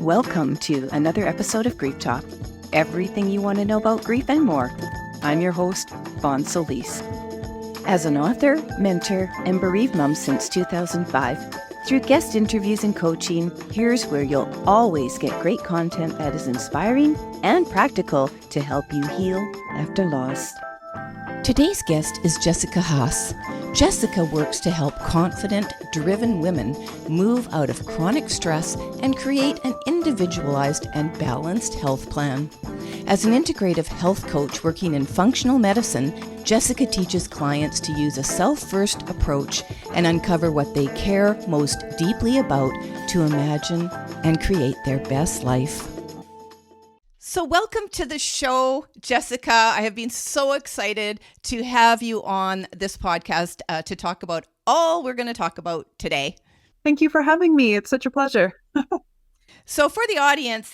Welcome to another episode of Grief Talk. Everything you want to know about grief and more. I'm your host, Fawn Solis. As an author, mentor, and bereaved mom since 2005, through guest interviews and coaching, here's where you'll always get great content that is inspiring and practical to help you heal after loss. Today's guest is Jessica Haas. Jessica works to help confident, driven women move out of chronic stress and create an individualized and balanced health plan. As an integrative health coach working in functional medicine, Jessica teaches clients to use a self-first approach and uncover what they care most deeply about to imagine and create their best life. So welcome to the show, Jessica. I have been so excited to have you on this podcast to talk about all we're going to talk about today. Thank you for having me. It's such a pleasure. So for the audience,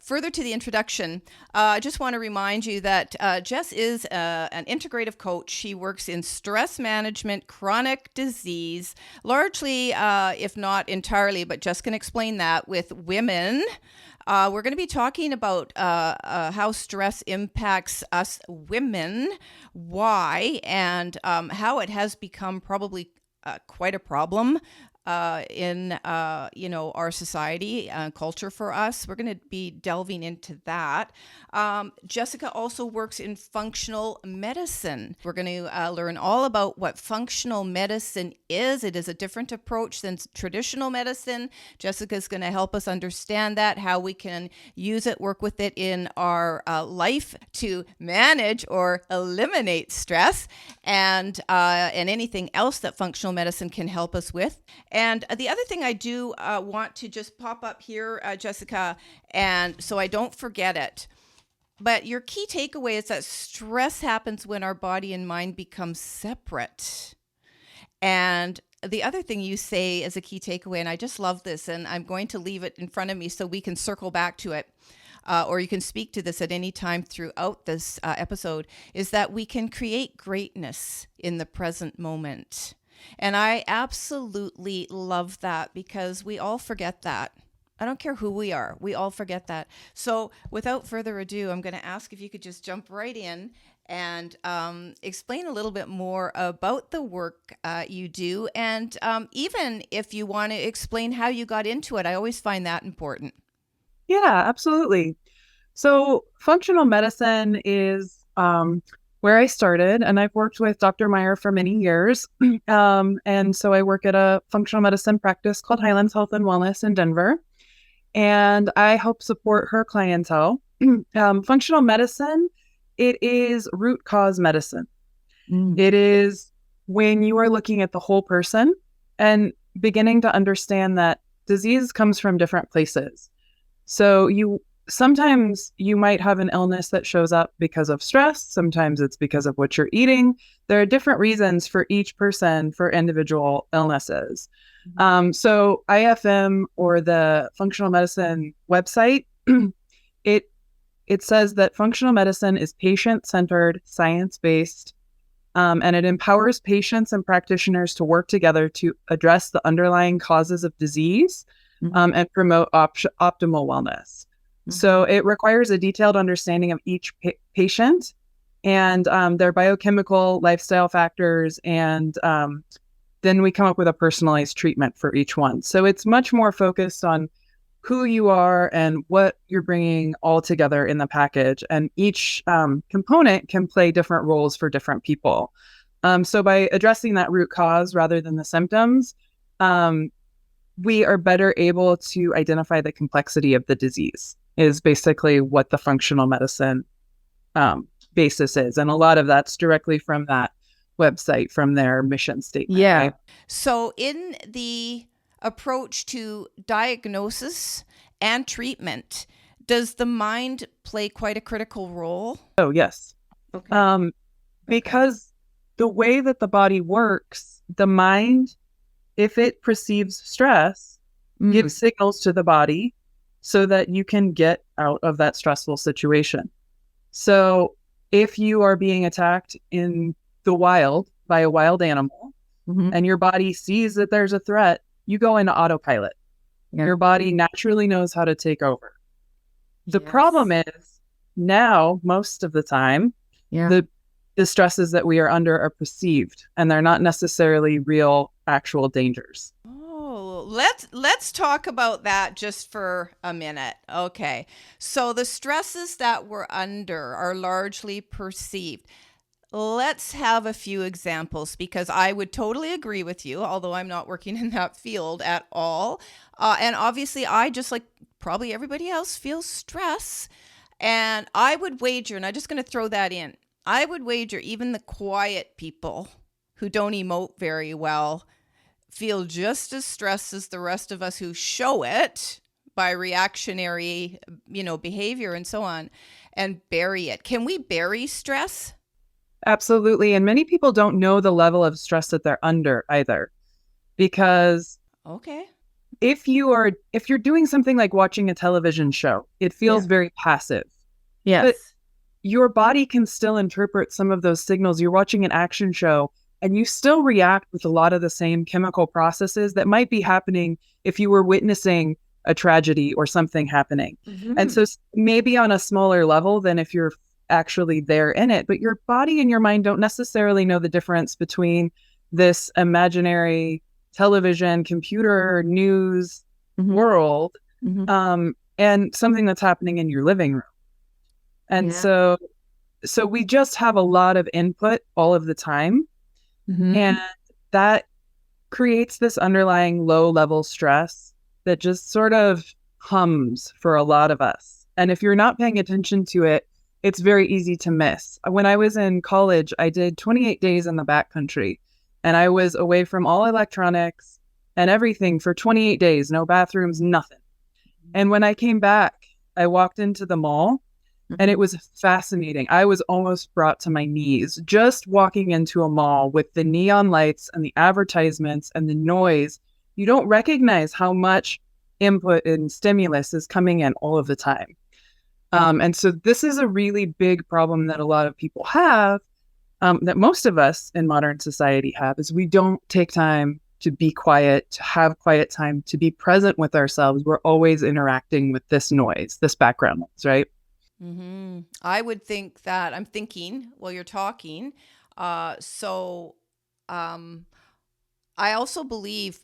further to the introduction, I just want to remind you that Jess is an integrative coach. She works in stress management, chronic disease, largely, if not entirely, but Jess can explain that, with women. We're going to be talking about how stress impacts us women, why, and how it has become probably quite a problem in our society and culture for us. We're going to be delving into that. Jessica also works in functional medicine. We're going to learn all about what functional medicine is. It is a different approach than traditional medicine. Jessica's going to help us understand that, how we can use it, work with it in our life to manage or eliminate stress, and anything else that functional medicine can help us with. And the other thing I do want to just pop up here, Jessica, and so I don't forget it, but your key takeaway is that stress happens when our body and mind become separate. And the other thing you say as a key takeaway, and I just love this, and I'm going to leave it in front of me so we can circle back to it, or you can speak to this at any time throughout this episode, is that we can create greatness in the present moment. And I absolutely love that because we all forget that. I don't care who we are. We all forget that. So without further ado, I'm going to ask if you could just jump right in and explain a little bit more about the work you do. And even if you want to explain how you got into it, I always find that important. Yeah, absolutely. So functional medicine is where I started, and I've worked with Dr. Meyer for many years. And so I work at a functional medicine practice called Highlands Health and Wellness in Denver, and I help support her clientele. Functional medicine, it is root cause medicine. It is when you are looking at the whole person and beginning to understand that disease comes from different places. So sometimes you might have an illness that shows up because of stress. Sometimes it's because of what you're eating. There are different reasons for each person for individual illnesses. So IFM, or the functional medicine website, it says that functional medicine is patient-centered, science-based, and it empowers patients and practitioners to work together to address the underlying causes of disease and promote optimal wellness. So it requires a detailed understanding of each patient and their biochemical lifestyle factors, and then we come up with a personalized treatment for each one. So it's much more focused on who you are and what you're bringing all together in the package. And each component can play different roles for different people. So by addressing that root cause rather than the symptoms, we are better able to identify the complexity of the disease, is basically what the functional medicine basis is. And a lot of that's directly from that website, from their mission statement. Yeah. Right? So in the approach to diagnosis and treatment, does the mind play quite a critical role? Oh, yes. Okay. Because the way that the body works, the mind, if it perceives stress, gives signals to the body so that you can get out of that stressful situation. So if you are being attacked in the wild by a wild animal and your body sees that there's a threat, you go into autopilot. Yeah. Your body naturally knows how to take over. The Yes. problem is now, most of the time, Yeah. the stresses that we are under are perceived, and they're not necessarily real, actual dangers. Oh, let's talk about that just for a minute. Okay. So the stresses that we're under are largely perceived. Let's have a few examples because I would totally agree with you, although I'm not working in that field at all. And obviously, I, just like probably everybody else, feel stress. And I would wager, and I'm just going to throw that in, I would wager even the quiet people who don't emote very well feel just as stressed as the rest of us who show it by reactionary, behavior and so on, and bury it. Can we bury stress? Absolutely. And many people don't know the level of stress that they're under either. Because Okay. if you're doing something like watching a television show, it feels very passive. Yes. But your body can still interpret some of those signals. You're watching an action show and you still react with a lot of the same chemical processes that might be happening if you were witnessing a tragedy or something happening. And so maybe on a smaller level than if you're actually there in it, but your body and your mind don't necessarily know the difference between this imaginary television, computer, news world, and something that's happening in your living room. And so we just have a lot of input all of the time. And that creates this underlying low level stress that just sort of hums for a lot of us. And if you're not paying attention to it, it's very easy to miss. When I was in college, I did 28 days in the backcountry, and I was away from all electronics and everything for 28 days, no bathrooms, nothing. And when I came back, I walked into the mall, and it was fascinating. I was almost brought to my knees just walking into a mall with the neon lights and the advertisements and the noise. You don't recognize how much input and stimulus is coming in all of the time. And so this is a really big problem that a lot of people have, that most of us in modern society have, is we don't take time to be quiet, to have quiet time, to be present with ourselves. We're always interacting with this noise, this background noise, right? I would think that I'm thinking while you're talking. So I also believe,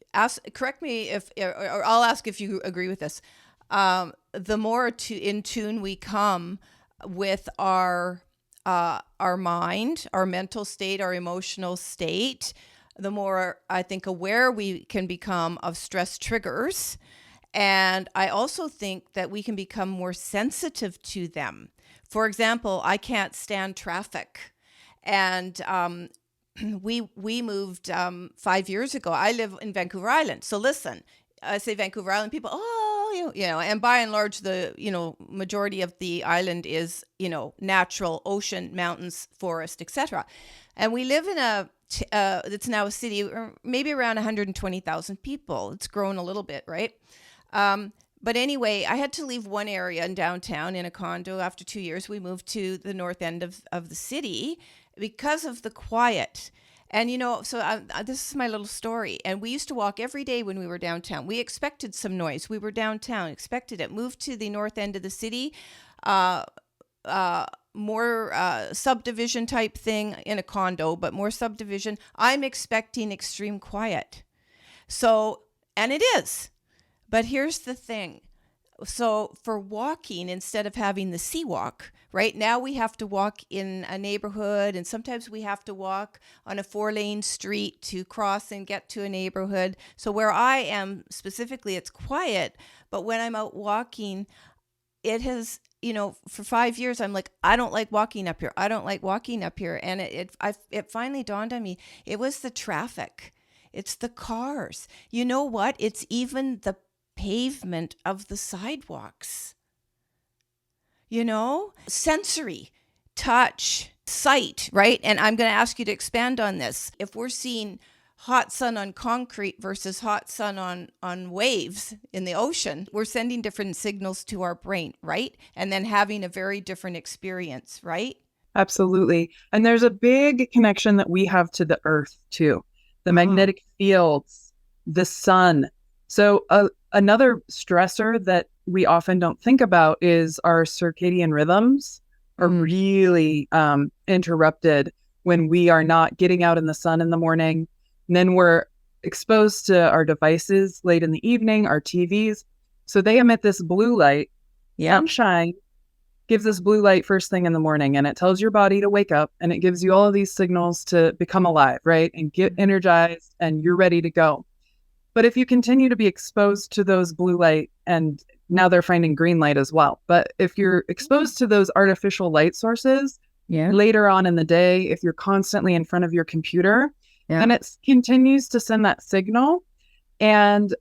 correct me if, or I'll ask if you agree with this. The more in tune we come with our mind, our mental state, our emotional state, the more I think aware we can become of stress triggers. And I also think that we can become more sensitive to them. For example, I can't stand traffic. And we moved 5 years ago. I live in Vancouver Island. So listen, I say Vancouver Island, people, and by and large, the, majority of the island is, natural, ocean, mountains, forest, etc. And we live in it's now a city, maybe around 120,000 people. It's grown a little bit, right? But anyway, I had to leave one area in downtown in a condo. After 2 years, we moved to the north end of the city because of the quiet. And, so this is my little story. And we used to walk every day when we were downtown. We expected some noise. We were downtown, expected it. Moved to the north end of the city, more subdivision type thing in a condo, but more subdivision. I'm expecting extreme quiet. So, and it is. But here's the thing. So for walking, instead of having the sea walk, right now we have to walk in a neighborhood, and sometimes we have to walk on a 4-lane street to cross and get to a neighborhood. So where I am specifically, it's quiet. But when I'm out walking, it has, for 5 years, I'm like, I don't like walking up here. I don't like walking up here. And it finally dawned on me, it was the traffic. It's the cars. You know what? It's even the pavement of the sidewalks. Sensory, touch, sight, right? And I'm going to ask you to expand on this. If we're seeing hot sun on concrete versus hot sun on waves in the ocean, we're sending different signals to our brain, right? And then having a very different experience, right? Absolutely. And there's a big connection that we have to the earth too. The magnetic fields, the sun. So Another stressor that we often don't think about is our circadian rhythms are really interrupted when we are not getting out in the sun in the morning. And then we're exposed to our devices late in the evening, our TVs. So they emit this blue light. Sunshine gives us blue light first thing in the morning, and it tells your body to wake up, and it gives you all of these signals to become alive, right? And get energized, and you're ready to go. But if you continue to be exposed to those blue light, and now they're finding green light as well, but if you're exposed to those artificial light sources later on in the day, if you're constantly in front of your computer, then it continues to send that signal. And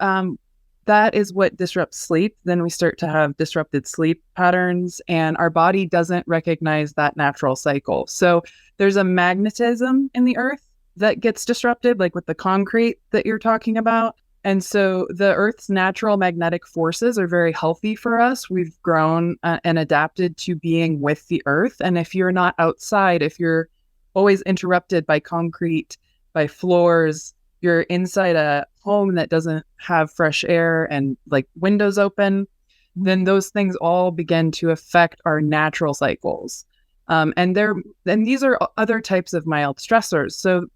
that is what disrupts sleep. Then we start to have disrupted sleep patterns, and our body doesn't recognize that natural cycle. So there's a magnetism in the earth that gets disrupted, like with the concrete that you're talking about. And so the Earth's natural magnetic forces are very healthy for us. We've grown and adapted to being with the Earth. And if you're not outside, if you're always interrupted by concrete, by floors, you're inside a home that doesn't have fresh air and like windows open, then those things all begin to affect our natural cycles. And these are other types of mild stressors. So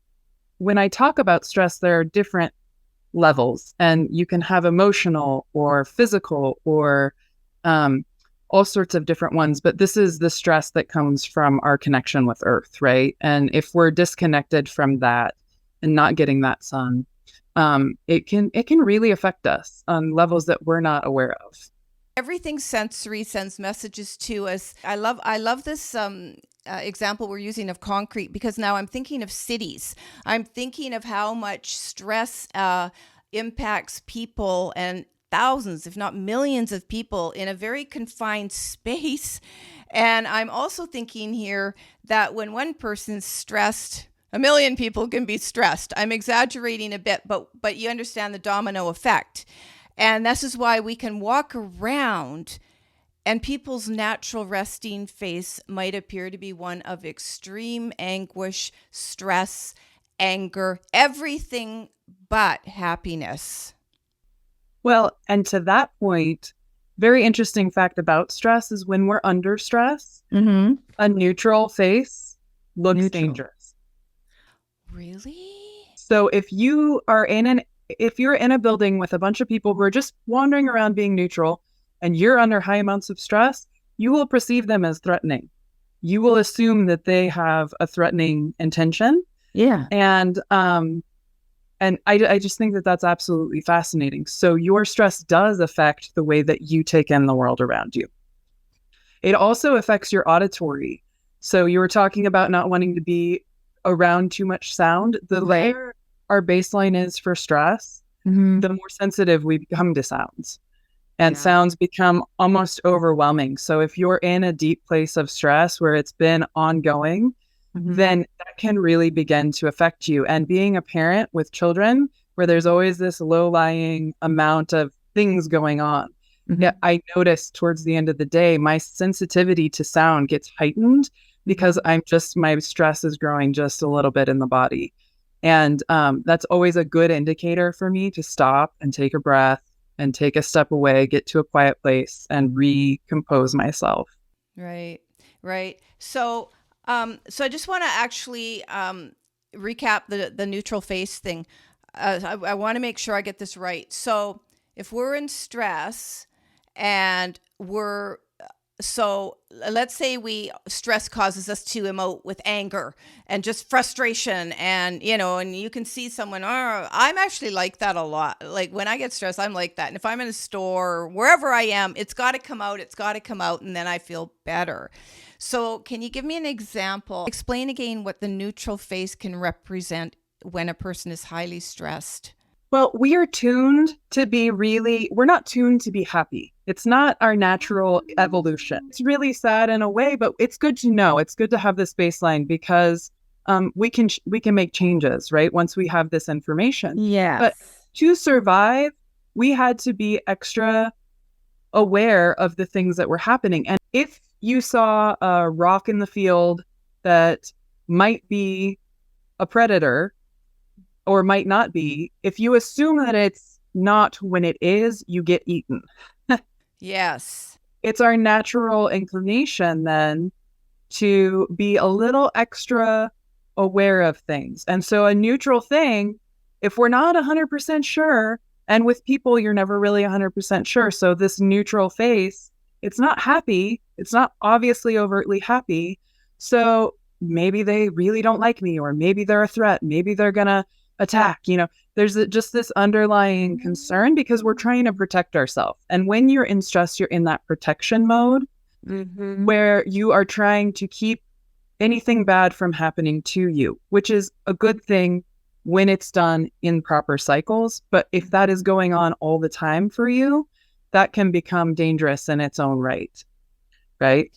when I talk about stress, there are different levels, and you can have emotional or physical or all sorts of different ones. But this is the stress that comes from our connection with Earth, right? And if we're disconnected from that and not getting that sun, it can really affect us on levels that we're not aware of. Everything sensory sends messages to us. I love this example we're using of concrete, because now I'm thinking of cities. I'm thinking of how much stress impacts people, and thousands, if not millions of people in a very confined space. And I'm also thinking here that when one person's stressed, a million people can be stressed. I'm exaggerating a bit, but you understand the domino effect. And this is why we can walk around and people's natural resting face might appear to be one of extreme anguish, stress, anger, everything but happiness. Well, and to that point, very interesting fact about stress is when we're under stress, a neutral face looks dangerous. Really? So if you're in a building with a bunch of people who are just wandering around being neutral, and you're under high amounts of stress, you will perceive them as threatening. You will assume that they have a threatening intention. Yeah. And I just think that that's absolutely fascinating. So your stress does affect the way that you take in the world around you. It also affects your auditory. So you were talking about not wanting to be around too much sound. The layer our baseline is for stress, the more sensitive we become to sounds. And sounds become almost overwhelming. So if you're in a deep place of stress where it's been ongoing, then that can really begin to affect you. And being a parent with children, where there's always this low-lying amount of things going on, I noticed towards the end of the day, my sensitivity to sound gets heightened because my stress is growing just a little bit in the body. And that's always a good indicator for me to stop and take a breath and take a step away, get to a quiet place and recompose myself. Right. So I just want to actually recap the neutral face thing. I want to make sure I get this right. So if we're in stress and so let's say stress causes us to emote with anger and just frustration, and you can see someone, I'm actually like that a lot. Like when I get stressed, I'm like that. And if I'm in a store or wherever I am, it's got to come out, and then I feel better. So can you give me an example? Explain again what the neutral face can represent when a person is highly stressed. Well, we are tuned to we're not tuned to be happy. It's not our natural evolution. It's really sad in a way, but it's good to know. It's good to have this baseline because we can make changes, right? Once we have this information. Yeah. But to survive, we had to be extra aware of the things that were happening. And if you saw a rock in the field that might be a predator, or might not be, if you assume that it's not when it is, you get eaten. Yes. It's our natural inclination then to be a little extra aware of things. And so a neutral thing, if we're not 100% sure, and with people, you're never really 100% sure. So this neutral face, it's not happy. It's not obviously overtly happy. So maybe they really don't like me, or maybe they're a threat. Maybe they're going to attack. There's just this underlying concern because we're trying to protect ourselves. And when you're in stress, you're in that protection mode where you are trying to keep anything bad from happening to you, which is a good thing when it's done in proper cycles. But if that is going on all the time for you, that can become dangerous in its own right. Right?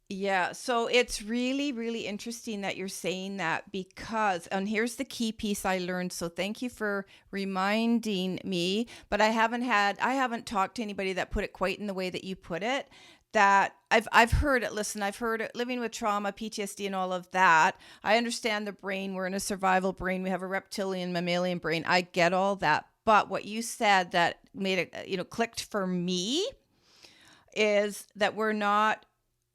Yeah, so it's really, really interesting that you're saying that because, and here's the key piece I learned. So thank you for reminding me, but I haven't talked to anybody that put it quite in the way that you put it. That I've heard it. Listen, I've heard it. Living with trauma, PTSD, and all of that. I understand the brain. We're in a survival brain. We have a reptilian, mammalian brain. I get all that. But what you said that made it, clicked for me is that we're not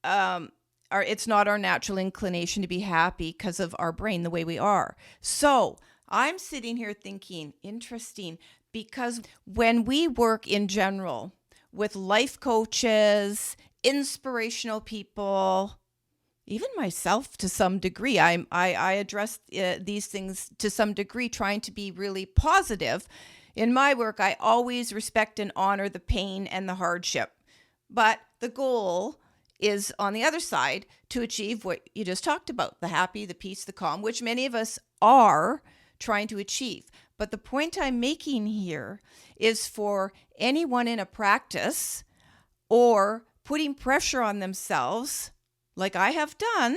it's not our natural inclination to be happy because of our brain the way we are. So I'm sitting here thinking, interesting, because when we work in general with life coaches, inspirational people, even myself to some degree, I address these things to some degree, trying to be really positive. In my work, I always respect and honor the pain and the hardship. But the goal is on the other side to achieve what you just talked about, the happy, the peace, the calm, which many of us are trying to achieve. But the point I'm making here is for anyone in a practice or putting pressure on themselves, like I have done,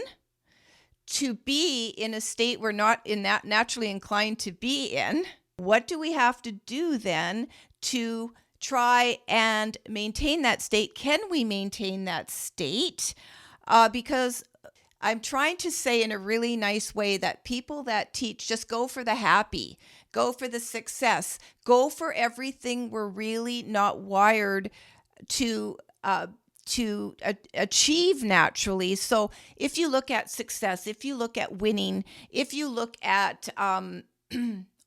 to be in a state we're not naturally inclined to be in. What do we have to do then to try and maintain that state? Can we maintain that state? Because I'm trying to say in a really nice way that people that teach just go for the happy, go for the success, go for everything we're really not wired to achieve naturally. So if you look at success, if you look at winning, if you look at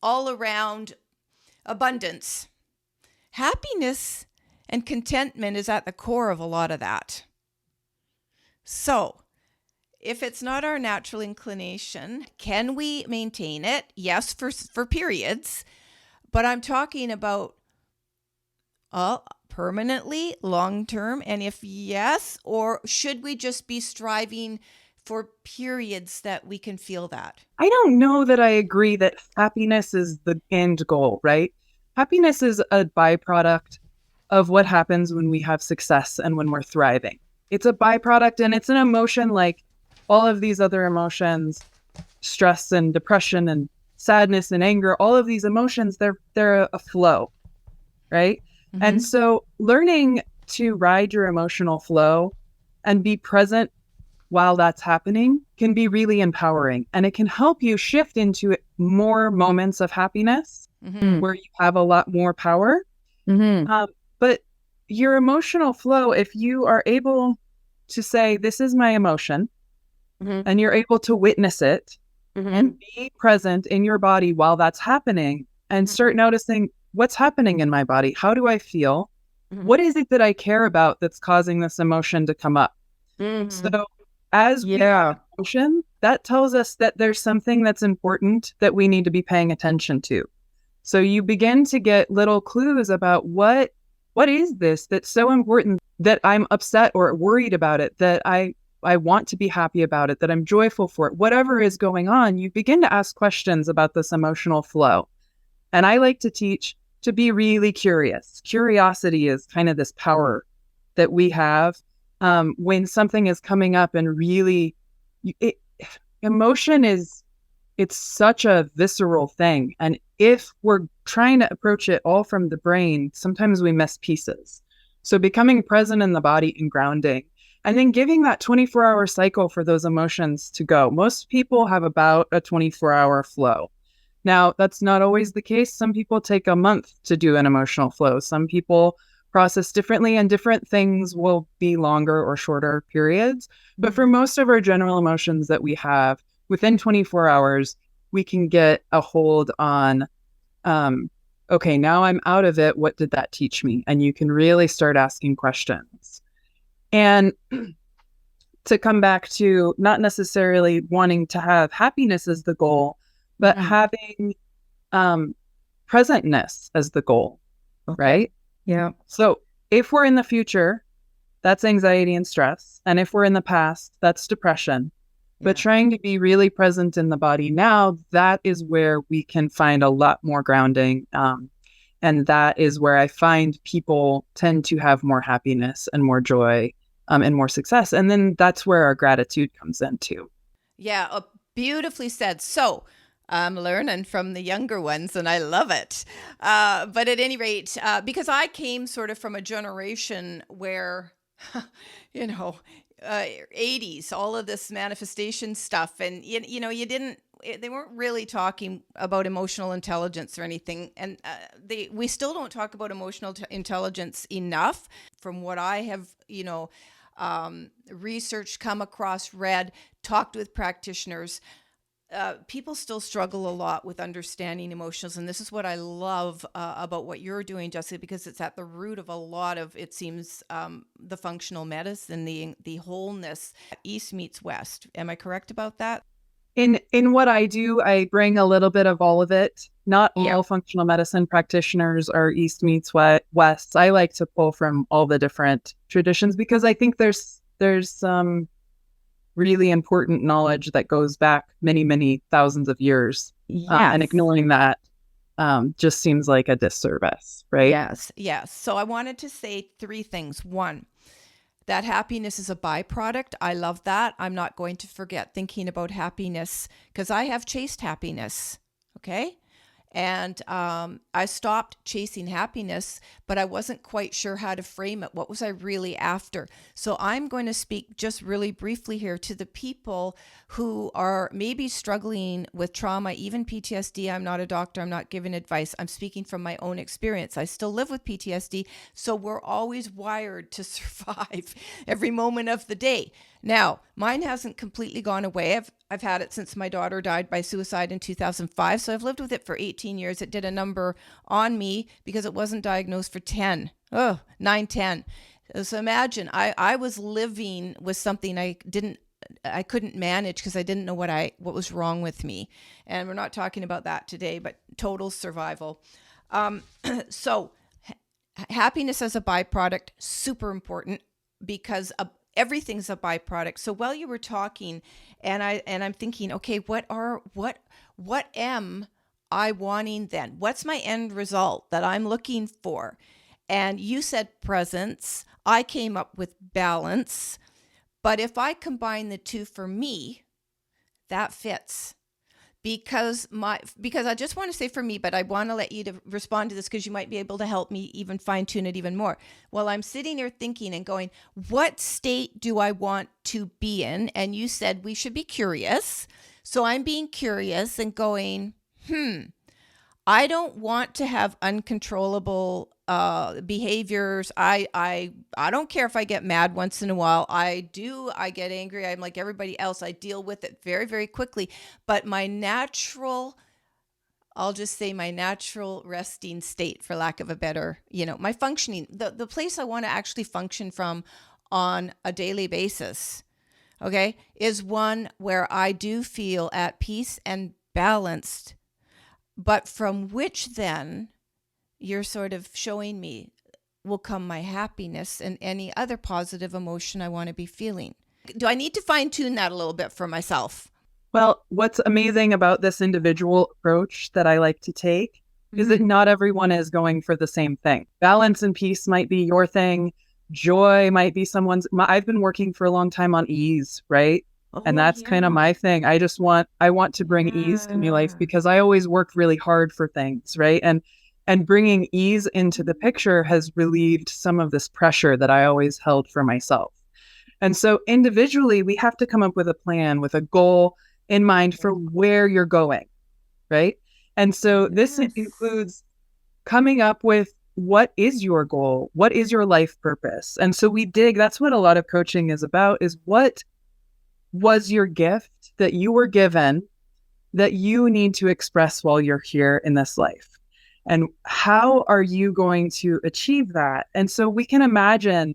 all around abundance, happiness and contentment is at the core of a lot of that. So if it's not our natural inclination, can we maintain it? Yes, for periods, but I'm talking about permanently, long term, and if yes, or should we just be striving for periods that we can feel that? I don't know that I agree that happiness is the end goal, right? Happiness is a byproduct of what happens when we have success and when we're thriving. It's a byproduct, and it's an emotion like all of these other emotions, stress and depression and sadness and anger, all of these emotions, they're a flow, right? Mm-hmm. And so learning to ride your emotional flow and be present while that's happening can be really empowering, and it can help you shift into more moments of happiness where you have a lot more power. But your emotional flow, if you are able to say, this is my emotion, and you're able to witness it and be present in your body while that's happening and start noticing what's happening in my body. How do I feel? What is it that I care about that's causing this emotion to come up? So as we have emotion, that tells us that there's something that's important that we need to be paying attention to. So you begin to get little clues about what is this that's so important that I'm upset or worried about it, that I want to be happy about it, that I'm joyful for it. Whatever is going on, you begin to ask questions about this emotional flow. And I like to teach to be really curious. Curiosity is kind of this power that we have when something is coming up, and really emotion it's such a visceral thing. And if we're trying to approach it all from the brain, sometimes we miss pieces. So becoming present in the body and grounding, and then giving that 24-hour cycle for those emotions to go. Most people have about a 24-hour flow. Now, that's not always the case. Some people take a month to do an emotional flow. Some people process differently, and different things will be longer or shorter periods. But for most of our general emotions that we have, within 24 hours, we can get a hold on, okay, now I'm out of it. What did that teach me? And you can really start asking questions. And to come back to not necessarily wanting to have happiness as the goal, but having presentness as the goal, right? Yeah. So if we're in the future, that's anxiety and stress. And if we're in the past, that's depression. But trying to be really present in the body now, that is where we can find a lot more grounding. And that is where I find people tend to have more happiness and more joy and more success. And then that's where our gratitude comes in too. Yeah, beautifully said. So I'm learning from the younger ones, and I love it. But at any rate, because I came sort of from a generation where, you know, 80s, all of this manifestation stuff, and you didn't. They weren't really talking about emotional intelligence or anything, and we still don't talk about emotional intelligence enough. From what I have, researched, come across, read, talked with practitioners, people still struggle a lot with understanding emotions. And this is what I love about what you're doing, Jessica, because it's at the root of a lot of, it seems, the functional medicine, the wholeness. East meets West. Am I correct about that? In what I do, I bring a little bit of all of it. Not all functional medicine practitioners are East meets West. I like to pull from all the different traditions because I think there's some really important knowledge that goes back many, many thousands of years. And ignoring that just seems like a disservice, right? Yes. So I wanted to say three things. One, that happiness is a byproduct. I love that. I'm not going to forget thinking about happiness because I have chased happiness. Okay. And I stopped chasing happiness, but I wasn't quite sure how to frame it. What was I really after? So I'm going to speak just really briefly here to the people who are maybe struggling with trauma, even PTSD. I'm not a doctor. I'm not giving advice. I'm speaking from my own experience. I still live with PTSD. So we're always wired to survive every moment of the day. Now, mine hasn't completely gone away. I've had it since my daughter died by suicide in 2005. So I've lived with it for 18 years. It did a number on me because it wasn't diagnosed for 9, 10. So imagine I was living with something I couldn't manage because I didn't know what was wrong with me. And we're not talking about that today, but total survival. So happiness as a byproduct, super important because everything's a byproduct. So while you were talking, and I'm thinking, okay, what am I wanting then? What's my end result that I'm looking for? And you said presence. I came up with balance. But if I combine the two for me, that fits. Because I just want to say for me, but I want to let you to respond to this because you might be able to help me even fine tune it even more. Well, I'm sitting there thinking and going, what state do I want to be in? And you said we should be curious. So I'm being curious and going, I don't want to have uncontrollable behaviors. I don't care if I get mad once in a while. I get angry. I'm like everybody else. I deal with it very, very quickly. But I'll just say my natural resting state, for lack of a better, my functioning, the place I want to actually function from on a daily basis, okay, is one where I do feel at peace and balanced, but from which then you're sort of showing me will come my happiness and any other positive emotion I want to be feeling. Do I need to fine tune that a little bit for myself? Well, what's amazing about this individual approach that I like to take is that not everyone is going for the same thing. Balance and peace might be your thing. Joy might be I've been working for a long time on ease, right? And that's kind of my thing. I want to bring ease to my life because I always work really hard for things, right? And bringing ease into the picture has relieved some of this pressure that I always held for myself. And so individually, we have to come up with a plan with a goal in mind for where you're going, right? And so this Yes. includes coming up with, what is your goal? What is your life purpose? And so we dig, that's what a lot of coaching is about, is what was your gift that you were given that you need to express while you're here in this life? And how are you going to achieve that? And so we can imagine,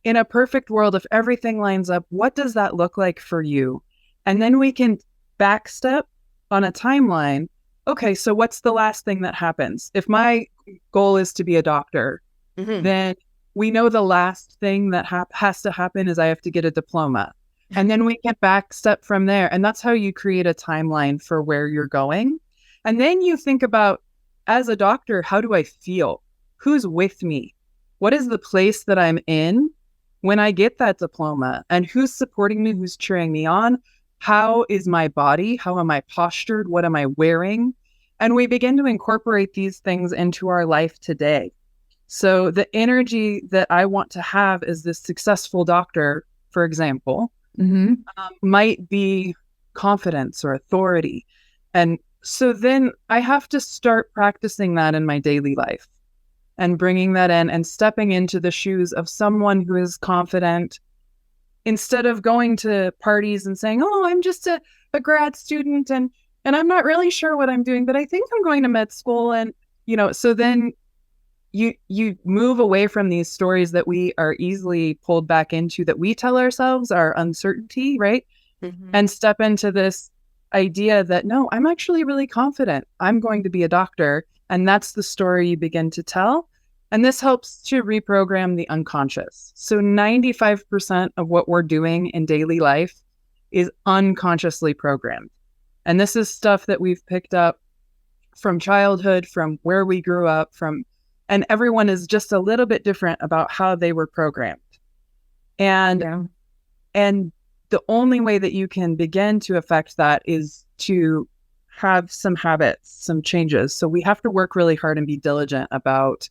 in a perfect world, if everything lines up, what does that look like for you? And then we can backstep on a timeline. Okay, so what's the last thing that happens? If my goal is to be a doctor, then we know the last thing that has to happen is I have to get a diploma. And then we can backstep from there. And that's how you create a timeline for where you're going. And then you think about, as a doctor, how do I feel? Who's with me? What is the place that I'm in when I get that diploma? And who's supporting me? Who's cheering me on? How is my body? How am I postured? What am I wearing? And we begin to incorporate these things into our life today. So the energy that I want to have as this successful doctor, for example, might be confidence or authority. And so then I have to start practicing that in my daily life and bringing that in and stepping into the shoes of someone who is confident, instead of going to parties and saying, oh, I'm just a grad student and I'm not really sure what I'm doing, but I think I'm going to med school. And, so then you move away from these stories that we are easily pulled back into, that we tell ourselves are uncertainty, right? And step into this idea that, no, I'm actually really confident. I'm going to be a doctor. And that's the story you begin to tell. And this helps to reprogram the unconscious. So 95% of what we're doing in daily life is unconsciously programmed. And this is stuff that we've picked up from childhood, from where we grew up, and everyone is just a little bit different about how they were programmed. And the only way that you can begin to affect that is to have some habits, some changes. So we have to work really hard and be diligent about,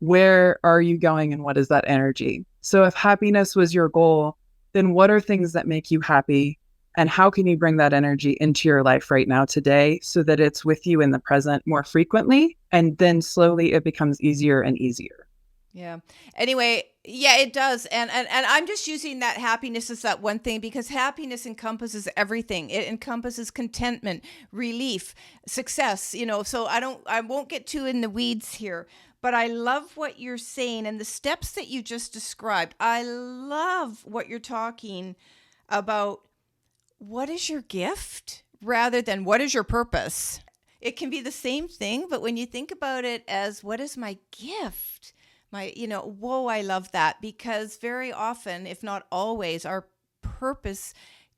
where are you going and what is that energy? So if happiness was your goal, then what are things that make you happy? And how can you bring that energy into your life right now today so that it's with you in the present more frequently? And then slowly it becomes easier and easier. Yeah. Anyway, yeah, it does. And I'm just using that happiness as that one thing, because happiness encompasses everything. It encompasses contentment, relief, success, so I won't get too in the weeds here, but I love what you're saying and the steps that you just described. I love what you're talking about. What is your gift rather than what is your purpose? It can be the same thing, but when you think about it as, what is my gift? Whoa, I love that, because very often, if not always, our purpose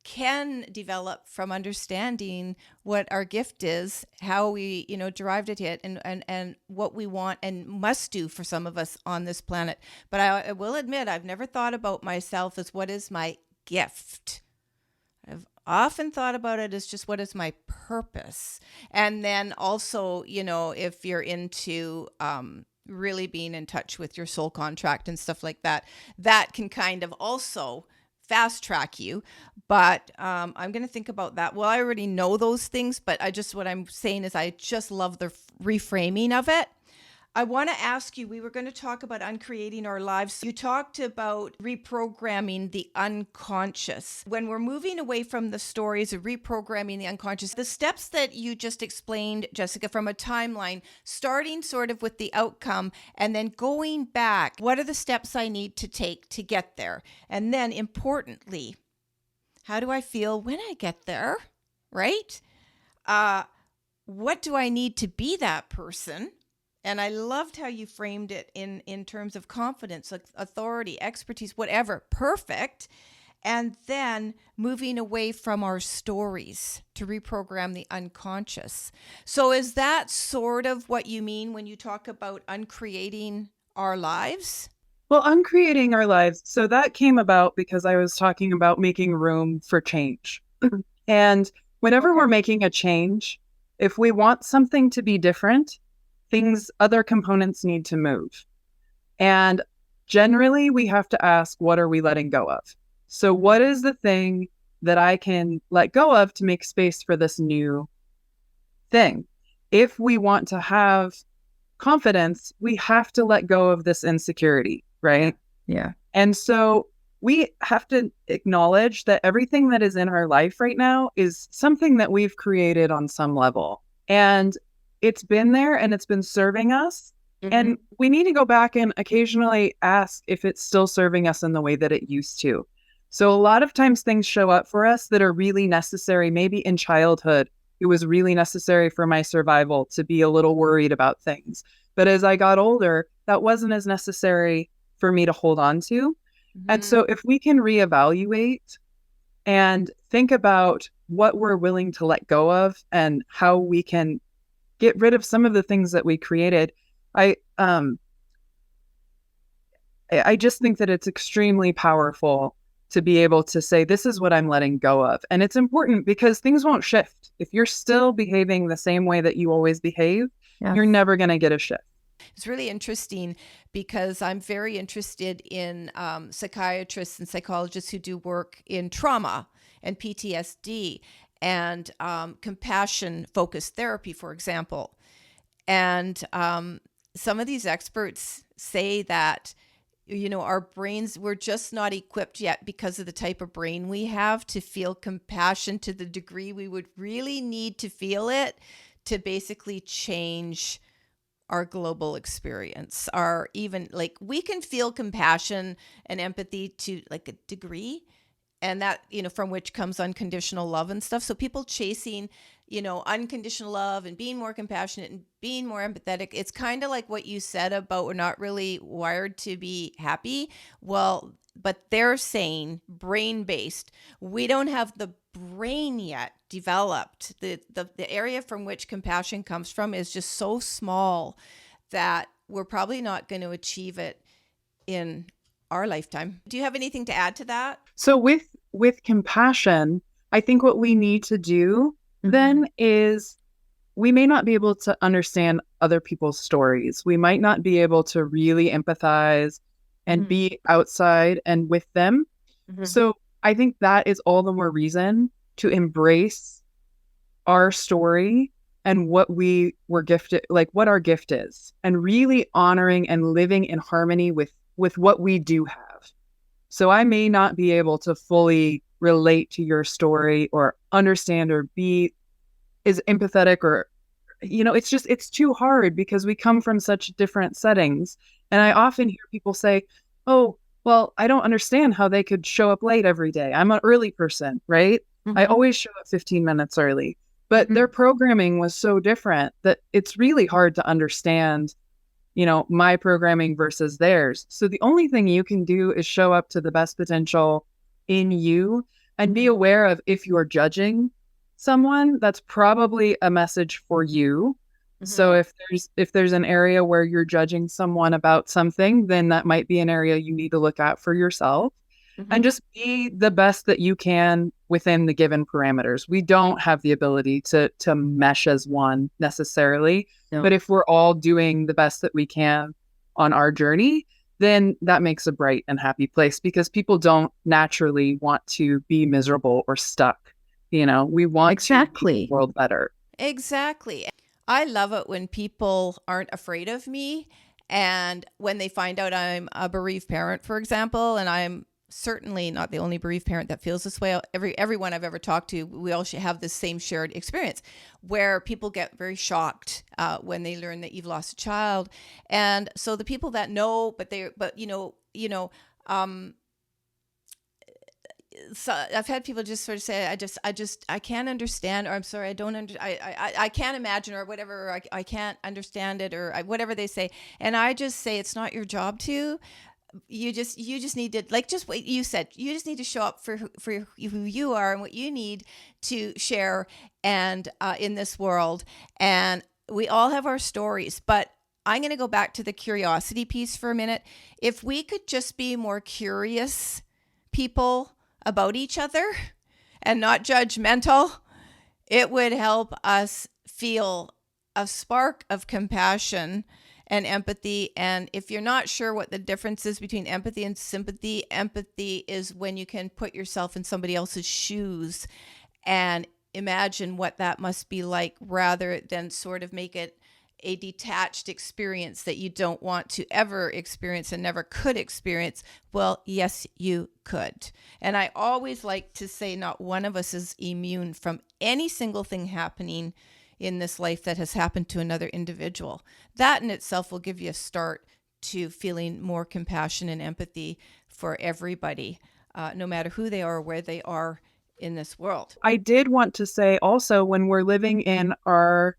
can develop from understanding what our gift is, how we, derived it, and what we want and must do for some of us on this planet. But I will admit, I've never thought about myself as, what is my gift? I've often thought about it as just, what is my purpose? And then also, if you're into really being in touch with your soul contract and stuff like that, that can kind of also fast track you. But I'm going to think about that. Well, I already know those things, but what I'm saying is, I just love the reframing of it. I want to ask you, we were going to talk about uncreating our lives. You talked about reprogramming the unconscious. When we're moving away from the stories of reprogramming the unconscious, the steps that you just explained, Jessica, from a timeline, starting sort of with the outcome and then going back, what are the steps I need to take to get there? And then importantly, how do I feel when I get there, right? What do I need to be that person? And I loved how you framed it in terms of confidence, authority, expertise, whatever. Perfect. And then moving away from our stories to reprogram the unconscious. So is that sort of what you mean when you talk about uncreating our lives? Well, uncreating our lives. So that came about because I was talking about making room for change. And whenever we're making a change, if we want something to be different, other components need to move. And generally we have to ask, what are we letting go of? So what is the thing that I can let go of to make space for this new thing? if we want to have confidence, we have to let go of this insecurity, right? Yeah. And so we have to acknowledge that everything that is in our life right now is something that we've created on some level. And it's been there and it's been serving us. And we need to go back and occasionally ask if it's still serving us in the way that it used to. So a lot of times things show up for us that are really necessary. Maybe in childhood, it was really necessary for my survival to be a little worried about things. But as I got older, that wasn't as necessary for me to hold on to. And so if we can reevaluate and think about what we're willing to let go of and how we can get rid of some of the things that we created, I just think that it's extremely powerful to be able to say, this is what I'm letting go of. And it's important because things won't shift. If you're still behaving the same way that you always behave, you're never going to get a shift. It's really interesting because I'm very interested in psychiatrists and psychologists who do work in trauma and PTSD and compassion-focused therapy, for example. And some of these experts say that, our brains, we're just not equipped yet because of the type of brain we have to feel compassion to the degree we would really need to feel it to basically change our global experience. Our even we can feel compassion and empathy to a degree, and that, from which comes unconditional love and stuff. So people chasing, unconditional love and being more compassionate and being more empathetic, it's kind of like what you said about we're not really wired to be happy. Well, but they're saying brain-based. We don't have the brain yet developed. The area from which compassion comes from is just so small that we're probably not going to achieve it in our lifetime. Do you have anything to add to that? So with compassion, I think what we need to do then is we may not be able to understand other people's stories. We might not be able to really empathize and be outside and with them. So I think that is all the more reason to embrace our story and what we were gifted, what our gift is, and really honoring and living in harmony with what we do have. So I may not be able to fully relate to your story or understand or be as empathetic or, it's too hard because we come from such different settings. And I often hear people say, oh, well, I don't understand how they could show up late every day. I'm an early person, right? I always show up 15 minutes early. But their programming was so different that it's really hard to understand, my programming versus theirs. So the only thing you can do is show up to the best potential in you and be aware of if you're judging someone, that's probably a message for you. So if there's an area where you're judging someone about something, then that might be an area you need to look at for yourself. And just be the best that you can within the given parameters. We don't have the ability to mesh as one necessarily, but if we're all doing the best that we can on our journey, then that makes a bright and happy place because people don't naturally want to be miserable or stuck. We want to make the world better. Exactly. I love it when people aren't afraid of me, and when they find out I'm a bereaved parent, for example, and I'm certainly not the only bereaved parent that feels this way. Everyone I've ever talked to, we all have this same shared experience where people get very shocked when they learn that you've lost a child. And so the people that know, so I've had people just sort of say, I can't understand, or I'm sorry, I can't imagine, or whatever, or I can't understand it, or whatever they say. And I just say, it's not your job to. You just need to, just what you said, you just need to show up for who you are and what you need to share and in this world. And we all have our stories, but I'm going to go back to the curiosity piece for a minute. If we could just be more curious people about each other and not judgmental, it would help us feel a spark of compassion and empathy. And if you're not sure what the difference is between empathy and sympathy, empathy is when you can put yourself in somebody else's shoes and imagine what that must be like rather than sort of make it a detached experience that you don't want to ever experience and never could experience. Well, yes, you could. And I always like to say not one of us is immune from any single thing happening in this life that has happened to another individual. That in itself will give you a start to feeling more compassion and empathy for everybody, no matter who they are or where they are in this world. I did want to say also, when we're living in our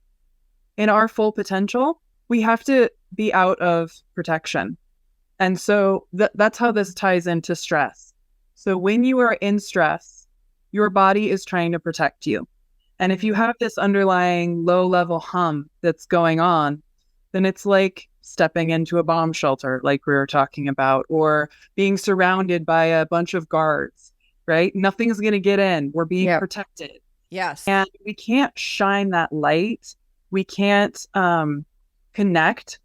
full potential, we have to be out of protection. And so that's how this ties into stress. So when you are in stress, your body is trying to protect you. And if you have this underlying low level hum that's going on, then it's like stepping into a bomb shelter, like we were talking about, or being surrounded by a bunch of guards, right? Nothing's going to get in. We're being protected. Yes. And we can't shine that light. We can't connect.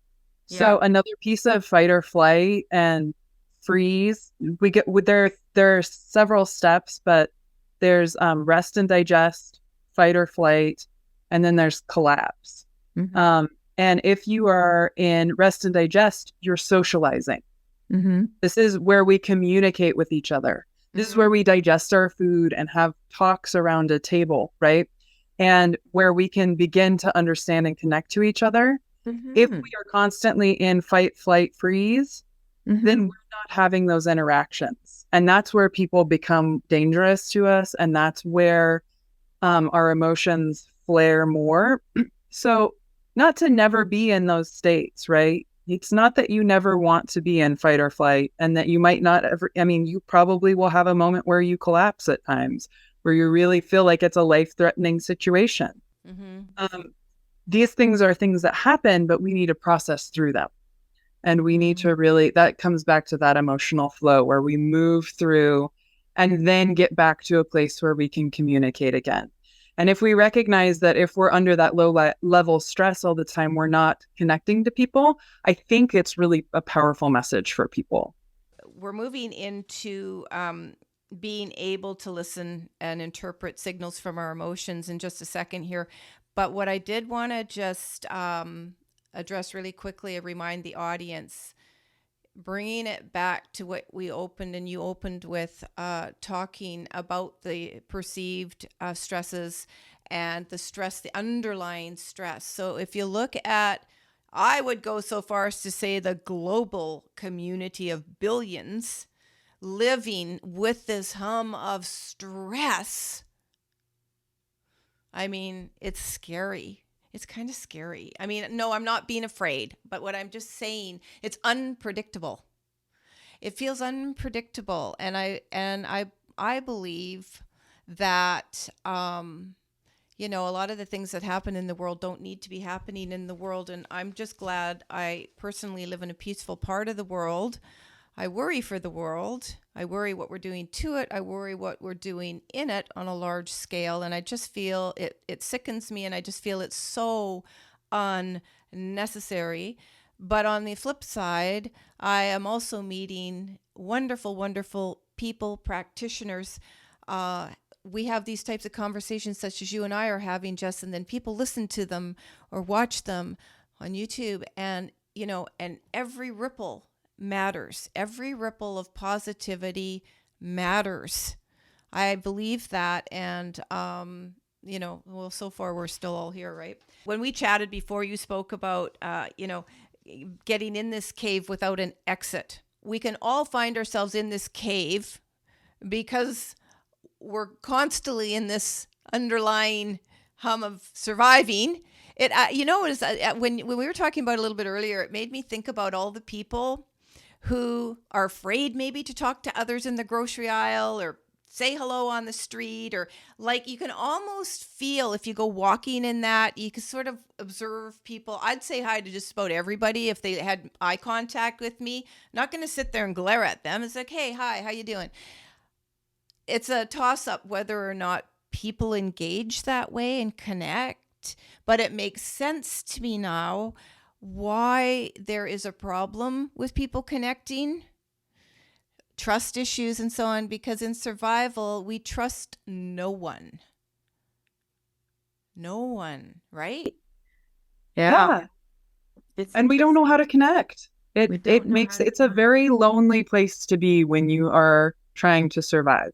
So another piece of fight or flight and freeze, we get there are several steps, but there's rest and digest, fight or flight, and then there's collapse. And if you are in rest and digest, you're socializing. This is where we communicate with each other. This is where we digest our food and have talks around a table, right? And where we can begin to understand and connect to each other. If we are constantly in fight, flight, freeze, then we're not having those interactions. And that's where people become dangerous to us. And that's where our emotions flare more. So not to never be in those states, right? It's not that you never want to be in fight or flight and that you might not ever, I mean, you probably will have a moment where you collapse at times, where you really feel like it's a life-threatening situation. These things are things that happen, but we need to process through them. And we need to really, that comes back to that emotional flow where we move through and then get back to a place where we can communicate again. And if we recognize that if we're under that low level stress all the time, we're not connecting to people, I think it's really a powerful message for people. We're moving into being able to listen and interpret signals from our emotions in just a second here. But what I did want to just address really quickly and remind the audience, bringing it back to what we opened and you opened with, talking about the perceived stresses and the stress, the underlying stress. So if you look at, I would go so far as to say the global community of billions living with this hum of stress. I mean, it's scary. It's kind of scary. I mean, no, I'm not being afraid, but what I'm just saying, it's unpredictable. It feels unpredictable, and I believe that you know, a lot of the things that happen in the world don't need to be happening in the world, and I'm just glad I personally live in a peaceful part of the world. I worry for the world. I worry what we're doing to it. I worry what we're doing in it on a large scale. And I just feel it sickens me. And I just feel it's so unnecessary. But on the flip side, I am also meeting wonderful, wonderful people, practitioners. We have these types of conversations such as you and I are having, Jess, and then people listen to them or watch them on YouTube. And, you know, and every ripple matters. Every ripple of positivity matters. I believe that. And, you know, well, so far we're still all here, right? When we chatted before, you spoke about, you know, getting in this cave without an exit. We can all find ourselves in this cave because we're constantly in this underlying hum of surviving. It, you know, is when we were talking about it a little bit earlier, it made me think about all the people who are afraid maybe to talk to others in the grocery aisle or say hello on the street, or like you can almost feel if you go walking in that, you can sort of observe people. I'd say hi to just about everybody if they had eye contact with me. I'm not going to sit there and glare at them. It's like, hey, hi, how you doing? It's a toss-up whether or not people engage that way and connect, but it makes sense to me now why there is a problem with people connecting, trust issues and so on, because in survival, we trust no one. No one, right? Yeah. And we don't know how to connect. It's a very lonely place to be when you are trying to survive.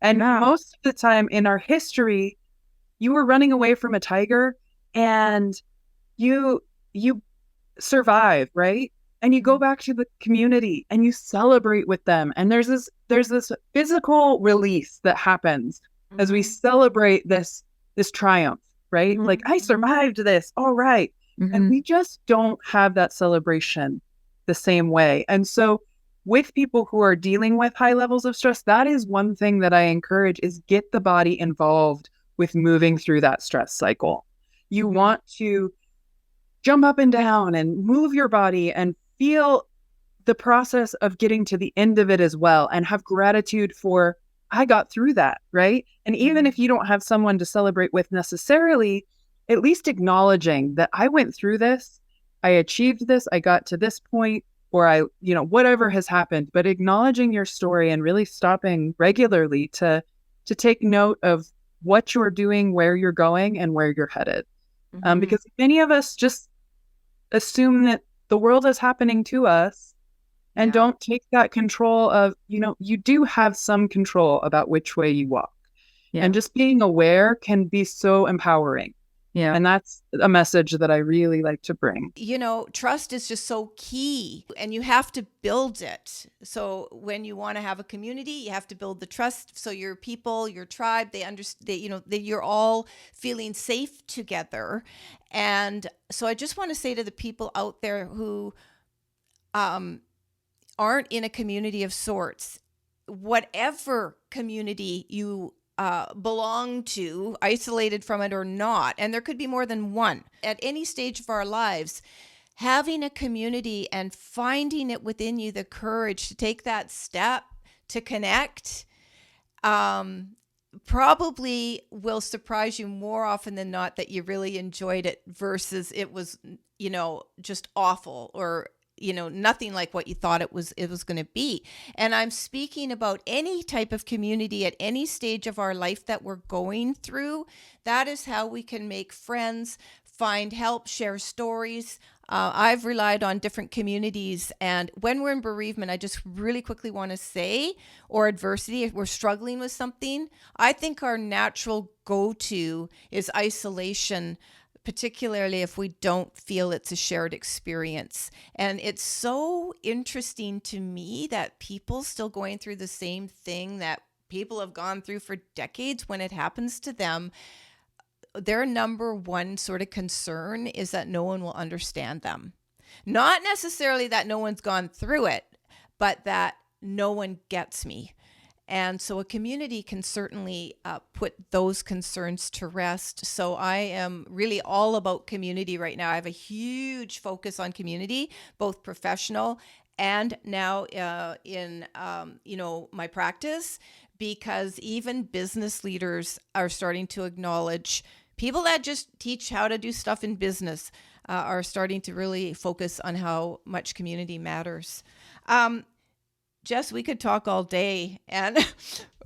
And most of the time in our history, you were running away from a tiger and you you survive, right? And you go back to the community and you celebrate with them. And there's this physical release that happens as we celebrate this triumph, right? Like, I survived this. All right. And we just don't have that celebration the same way. And so with people who are dealing with high levels of stress, that is one thing that I encourage is get the body involved with moving through that stress cycle. You want to jump up and down and move your body and feel the process of getting to the end of it as well, and have gratitude for, I got through that, right? And even if you don't have someone to celebrate with necessarily, at least acknowledging that I went through this, I achieved this, I got to this point, or whatever has happened, but acknowledging your story and really stopping regularly to take note of what you're doing, where you're going, and where you're headed. Because many of us just assume that the world is happening to us and don't take that control of, you do have some control about which way you walk. And just being aware can be so empowering. And that's a message that I really like to bring. Trust is just so key, and you have to build it. So when you want to have a community, you have to build the trust. So your people, your tribe, they understand, that you're all feeling safe together. And so I just want to say to the people out there who aren't in a community of sorts, whatever community you belong to, isolated from it or not, and there could be more than one, at any stage of our lives, having a community and finding it within you the courage to take that step to connect probably will surprise you more often than not that you really enjoyed it versus it was, just awful or nothing like what you thought it was going to be. And I'm speaking about any type of community at any stage of our life that we're going through. That is how we can make friends, find help, share stories. I've relied on different communities. And when we're in bereavement, I just really quickly want to say, or adversity, if we're struggling with something, I think our natural go-to is isolation, particularly if we don't feel it's a shared experience. And it's so interesting to me that people still going through the same thing that people have gone through for decades, when it happens to them, their number one sort of concern is that no one will understand them. Not necessarily that no one's gone through it, but that no one gets me. And so a community can certainly put those concerns to rest. So I am really all about community right now. I have a huge focus on community, both professional and now in my practice, because even business leaders are starting to acknowledge, people that just teach how to do stuff in business are starting to really focus on how much community matters. Jess, we could talk all day, and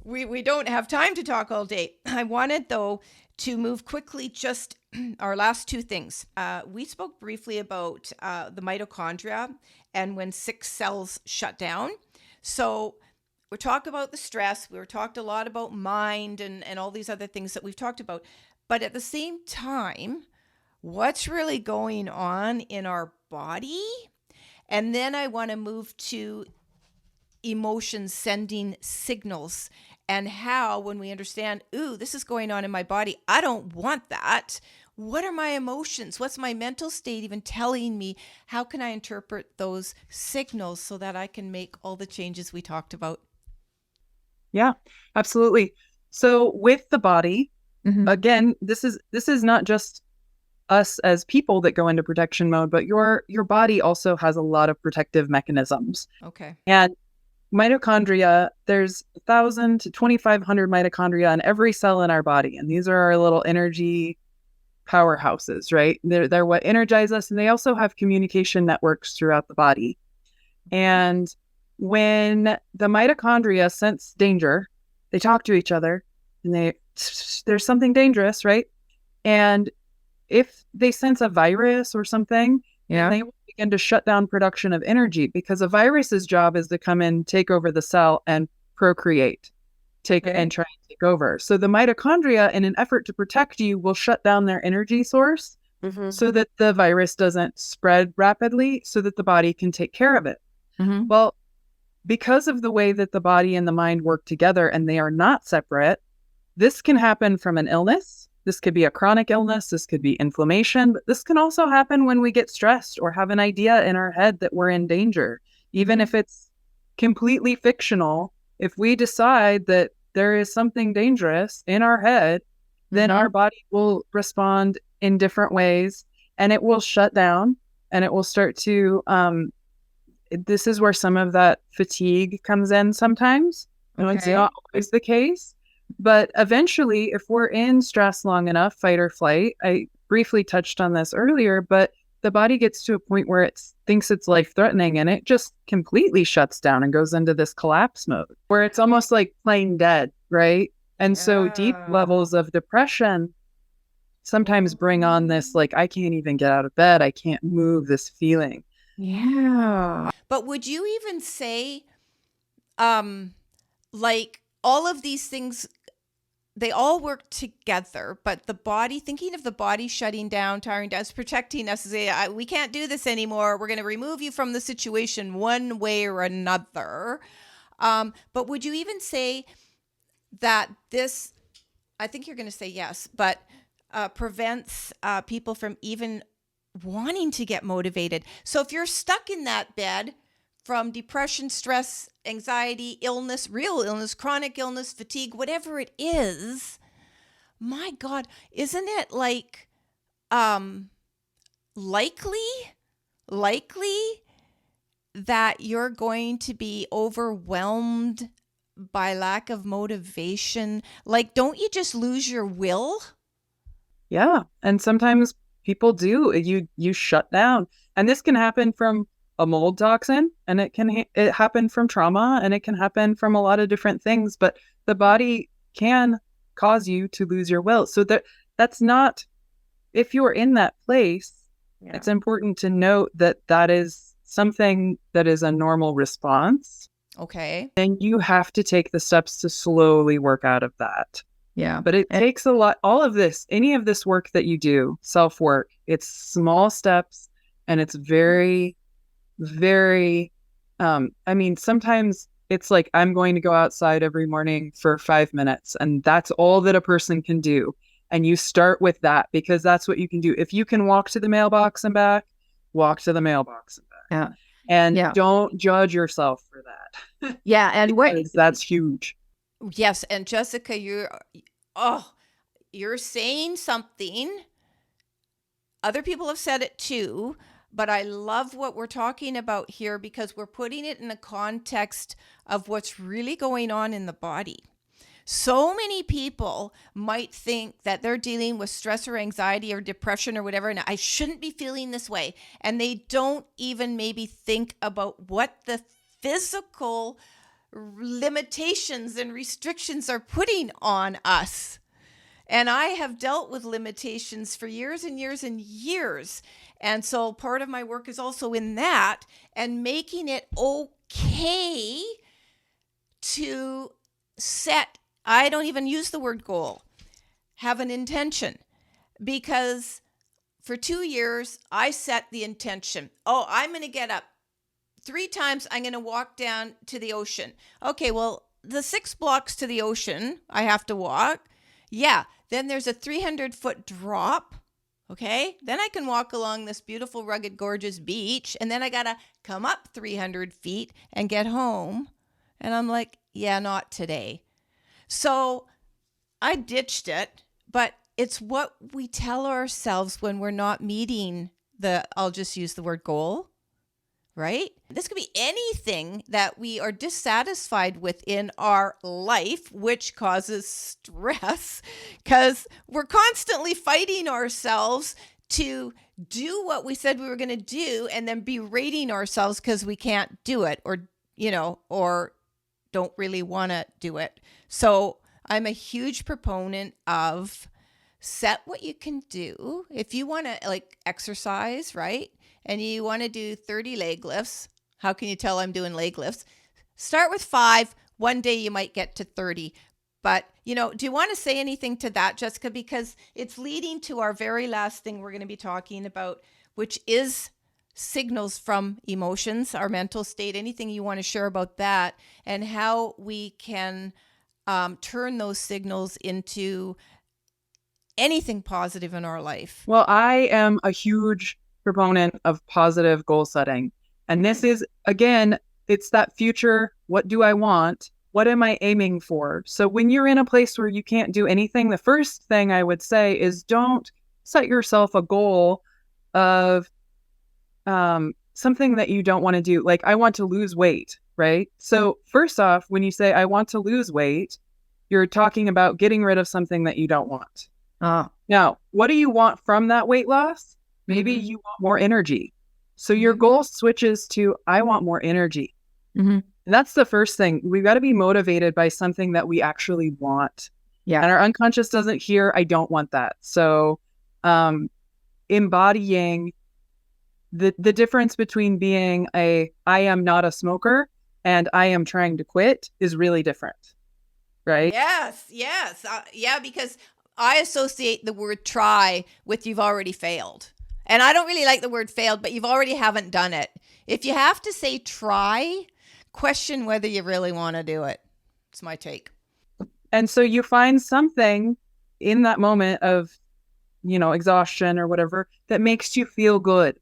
we don't have time to talk all day. I wanted, though, to move quickly, just our last two things. We spoke briefly about the mitochondria and when sick cells shut down. So we talked about the stress. We were talked a lot about mind and all these other things that we've talked about. But at the same time, what's really going on in our body? And then I want to move to emotions sending signals, and how, when we understand, ooh, this is going on in my body, I don't want that. What are my emotions? What's my mental state even telling me? How can I interpret those signals so that I can make all the changes we talked about? Yeah, absolutely. So with the body, again, this is not just us as people that go into protection mode, but your body also has a lot of protective mechanisms. Okay. And mitochondria, there's 1,000 to 2,500 mitochondria in every cell in our body. And these are our little energy powerhouses, right? They're what energize us. And they also have communication networks throughout the body. And when the mitochondria sense danger, they talk to each other and there's something dangerous, right? And if they sense a virus or something, then Yeah. they will begin to shut down production of energy, because a virus's job is to come in, take over the cell, and procreate, Okay. and try and take over. So the mitochondria, in an effort to protect you, will shut down their energy source Mm-hmm. so that the virus doesn't spread rapidly, so that the body can take care of it. Mm-hmm. Well, because of the way that the body and the mind work together and they are not separate, this can happen from an illness. This could be a chronic illness. This could be inflammation, but this can also happen when we get stressed or have an idea in our head that we're in danger. Even if it's completely fictional, if we decide that there is something dangerous in our head, then our body will respond in different ways, and it will shut down, and it will start to this is where some of that fatigue comes in sometimes. It's Okay. not always the case, but eventually, if we're in stress long enough, fight or flight, I briefly touched on this earlier, but the body gets to a point where it thinks it's life threatening and it just completely shuts down and goes into this collapse mode where it's almost like plain dead, right? And so deep levels of depression sometimes bring on this, like, I can't even get out of bed, I can't move, this feeling. Yeah. But would you even say, like all of these things, they all work together, but the body, thinking of the body shutting down, tiring down, protecting us, say, we can't do this anymore. We're going to remove you from the situation one way or another. But would you even say that this, I think you're going to say yes, but prevents people from even wanting to get motivated? So if you're stuck in that bed from depression, stress, anxiety, illness, real illness, chronic illness, fatigue, whatever it is, my God, isn't it like likely that you're going to be overwhelmed by lack of motivation? Like, don't you just lose your will? Yeah. And sometimes people do. You shut down. And this can happen from a mold toxin, and it happen from trauma, and it can happen from a lot of different things, but the body can cause you to lose your will. So that's not, if you're in that place, it's important to note that that is something that is a normal response. Okay. And you have to take the steps to slowly work out of that. Yeah. But it takes a lot, all of this, any of this work that you do, self-work, it's small steps, and it's very, very, sometimes it's like, I'm going to go outside every morning for 5 minutes, and that's all that a person can do. And you start with that because that's what you can do. If you can walk to the mailbox and back, walk to the mailbox and back. Yeah. And don't judge yourself for that. Yeah. And that's huge. Yes, and Jessica, you're saying something. Other people have said it too, but I love what we're talking about here because we're putting it in a context of what's really going on in the body. So many people might think that they're dealing with stress or anxiety or depression or whatever, and I shouldn't be feeling this way. And they don't even maybe think about what the physical limitations and restrictions are putting on us. And I have dealt with limitations for years and years and years. And so part of my work is also in that and making it okay to set, I don't even use the word goal, have an intention. Because for 2 years, I set the intention. Oh, I'm going to get up 3 times. I'm going to walk down to the ocean. Okay, well, the 6 blocks to the ocean I have to walk. Yeah, then there's a 300-foot drop. Okay, then I can walk along this beautiful, rugged, gorgeous beach. And then I got to come up 300 feet and get home. And I'm like, yeah, not today. So I ditched it. But it's what we tell ourselves when we're not meeting I'll just use the word goal. Right? This could be anything that we are dissatisfied with in our life, which causes stress because we're constantly fighting ourselves to do what we said we were going to do and then berating ourselves because we can't do it or don't really want to do it. So I'm a huge proponent of set what you can do. If you want to like exercise, right? And you want to do 30 leg lifts, how can you tell I'm doing leg lifts? Start with 5. One day you might get to 30. But, do you want to say anything to that, Jessica? Because it's leading to our very last thing we're going to be talking about, which is signals from emotions, our mental state. Anything you want to share about that and how we can turn those signals into anything positive in our life? Well, I am a huge proponent of positive goal setting. And this is, again, it's that future. What do I want? What am I aiming for? So when you're in a place where you can't do anything, the first thing I would say is don't set yourself a goal of something that you don't want to do. Like, I want to lose weight, right? So first off, when you say I want to lose weight, you're talking about getting rid of something that you don't want. Now, what do you want from that weight loss? Maybe you want more energy. So your goal switches to, I want more energy. And that's the first thing. We've got to be motivated by something that we actually want. Yeah. And our unconscious doesn't hear, I don't want that. So embodying the difference between being I am not a smoker and I am trying to quit is really different. Right? Yes. Yeah, because I associate the word try with you've already failed. And I don't really like the word failed, but you've already haven't done it. If you have to say try, question whether you really want to do it. It's my take. And so you find something in that moment of, exhaustion or whatever that makes you feel good.